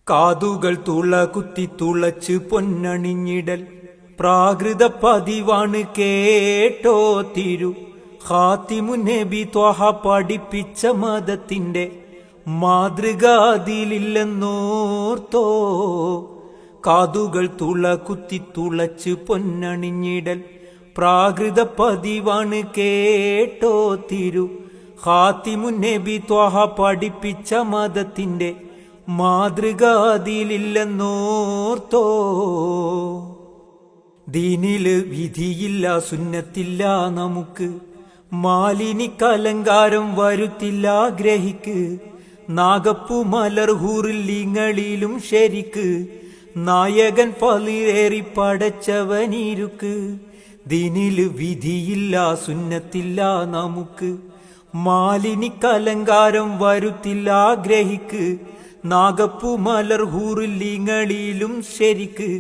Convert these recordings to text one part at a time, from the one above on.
കാതുകൾ തുള കുത്തി തുളച്ച് പൊന്നണിഞ്ഞിടൽ പ്രാകൃത പതിവാണ് കേട്ടോ തിരു ഖാത്തിമുൻ നബി ത്വഹ പഠിപ്പിച്ച മതത്തിന്റെ മാതൃക അതിലില്ലെന്നോർത്തോ. കാതുകൾ തുള കുത്തി തുളച്ച് പൊന്നണിഞ്ഞിടൽ പ്രാകൃത പതിവാണ് കേട്ടോ തിരു ഖാത്തിമുൻ നബി ത്വഹ പഠിപ്പിച്ച മതത്തിന്റെ മാതൃക അതിലില്ലെന്നോർത്തോ. ദീനില് വിധിയില്ല, സുന്നത്തില്ല, നമുക്ക് മാലിനിക്കലങ്കാരം വരുത്തില്ല ഗ്രഹിക്ക്. നാഗപ്പു മലർഹൂറിൽ ഇങ്ങളിലും ശരിക്ക് നായകൻ പളിരേറി പടച്ചവനിരുക്ക്. ദീനില് വിധിയില്ല, സുന്നത്തില്ല, നമുക്ക് മാലിനിക്കലങ്കാരം വരുത്തില്ല ഗ്രഹിക്ക്. നാഗപ്പു മലർഹൂറിൽ ഇങ്ങളിലും ശരിക്ക്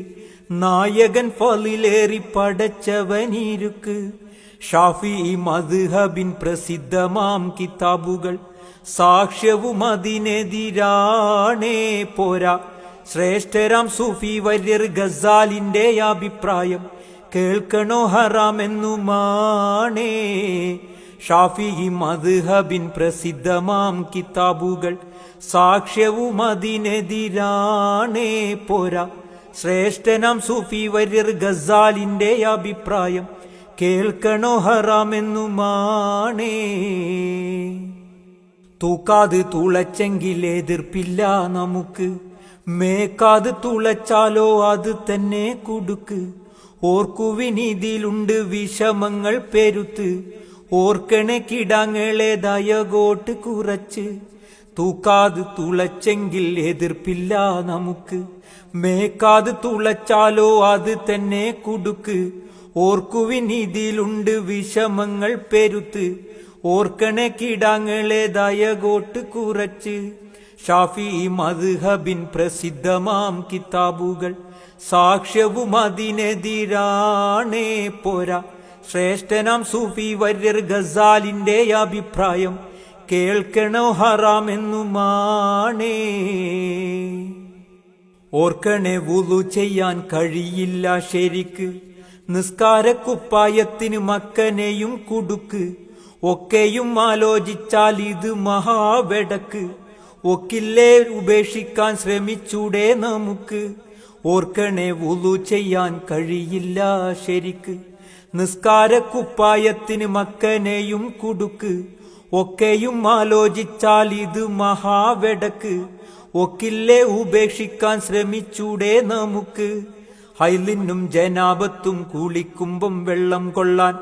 നായകൻ ഫളിലേറി പടച്ചവനിരുക്ക്. ഷാഫിഈ മദ്ഹബിൻ പ്രസിദ്ധമാം കിതാബുകൾ സാക്ഷ്യവും അതിനെതിരാണേ പോരാ. ശ്രേഷ്ഠരാം സൂഫി വര്യർ ഗസാലിന്റെ അഭിപ്രായം കേൾക്കണോ ഹറാമെന്നുമാണേ. ഷാഫിഈ മദ്ഹബിൻ പ്രസിദ്ധമാം കിതാബുകൾ സാക്ഷ്യവും അതിനെതിരാണേ പോരാ. ശ്രേഷ്ഠനാം സൂഫി വര്യർ ഗസാലിന്റെ അഭിപ്രായം കേൾക്കണോ ഹറാമെന്നുമാണേ. തൂക്കാത് തുളച്ചെങ്കിൽ എതിർപ്പില്ല നമുക്ക്, മേക്കാത് തുളച്ചാലോ അത് തന്നെ കുടുക്ക്. ഓർക്കുവിനിതിലുണ്ട് വിഷമങ്ങൾ പെരുത്ത്, ഓർക്കണേ കിടാങ്ങളെ ദയകോട്ട് കുറച്ച്. തൂക്കാത് തുളച്ചെങ്കിൽ എതിർപ്പില്ല നമുക്ക്, മേക്കാത് തുളച്ചാലോ അത് തന്നെ കുടുക്ക്. ഓർക്കുവിനിതിലുണ്ട് വിഷമങ്ങൾ പെരുത്ത്, ഓർക്കണേ കിടാങ്ങളെ ദയകോട്ട് കുറച്ച്. ഷാഫിഈ മദ്ഹബിൻ പ്രസിദ്ധമാം കിതാബുകൾ സാക്ഷ്യവും അതിനെതിരാണേ പോരാ. ശ്രേഷ്ഠനാം സൂഫി വര്യർ ഗസാലിന്റെ അഭിപ്രായം കേൾക്കണോ ഹറാമെന്നുമാണേ. ഓർക്കണേ വുളു ചെയ്യാൻ കഴിയില്ല ശരിക്ക്, നിസ്കാരക്കുപ്പായത്തിന് മക്കനെയും കുടുക്ക്. ഒക്കെയും ആലോചിച്ചാൽ ഇത് മഹാവെടക്ക്, ഒക്കില്ലേ ഉപേക്ഷിക്കാൻ ശ്രമിച്ചൂടെ നമുക്ക്. ഓർക്കണേ വുളു ചെയ്യാൻ കഴിയില്ല ശരിക്ക്, നിസ്കാരക്കുപ്പായത്തിന് മക്കനെയും കുടുക്ക്. ഒക്കെയും ആലോചിച്ചാൽ ഇത് മഹാവെടക്ക്, ഒക്കില്ലേ ഉപേക്ഷിക്കാൻ ശ്രമിച്ചൂടെ നമുക്ക്. ഹൈലിനും ജനാപത്തും കുളിക്കുമ്പം വെള്ളം കൊള്ളാൻ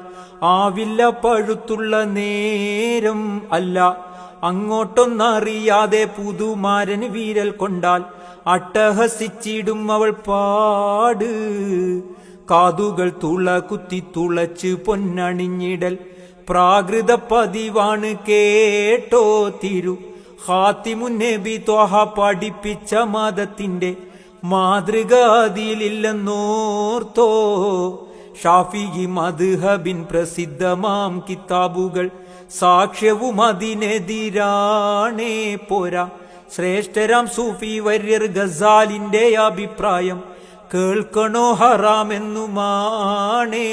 ആവില്ല പഴുത്തുള്ള നേരം അല്ല. അങ്ങോട്ടൊന്നറിയാതെ പുതുമാരന് വീരൽ കൊണ്ടാൽ അട്ടഹസിച്ചിടും അവൾ പാട്. കാതുകൾ തുള കുത്തി തുളച്ച് പൊന്നണിഞ്ഞിടൽ പ്രാകൃത പതിവാണ് കേട്ടോ തിരു ഖാത്തിമുൻ നബി ത്വഹ പഠിപ്പിച്ച മതത്തിന്റെ മാതൃക അതിലില്ലെന്നോർത്തോ. ഷാഫിഈ മദ്ഹബിൻ പ്രസിദ്ധമാം കിതാബുകൾ സാക്ഷ്യവും അതിനെതിരാണേ പോരാ. ശ്രേഷ്ഠരാം സൂഫി വര്യർ ഗസാലിന്റെ അഭിപ്രായം കേൾക്കണോ ഹറാമെന്നുമാണേ.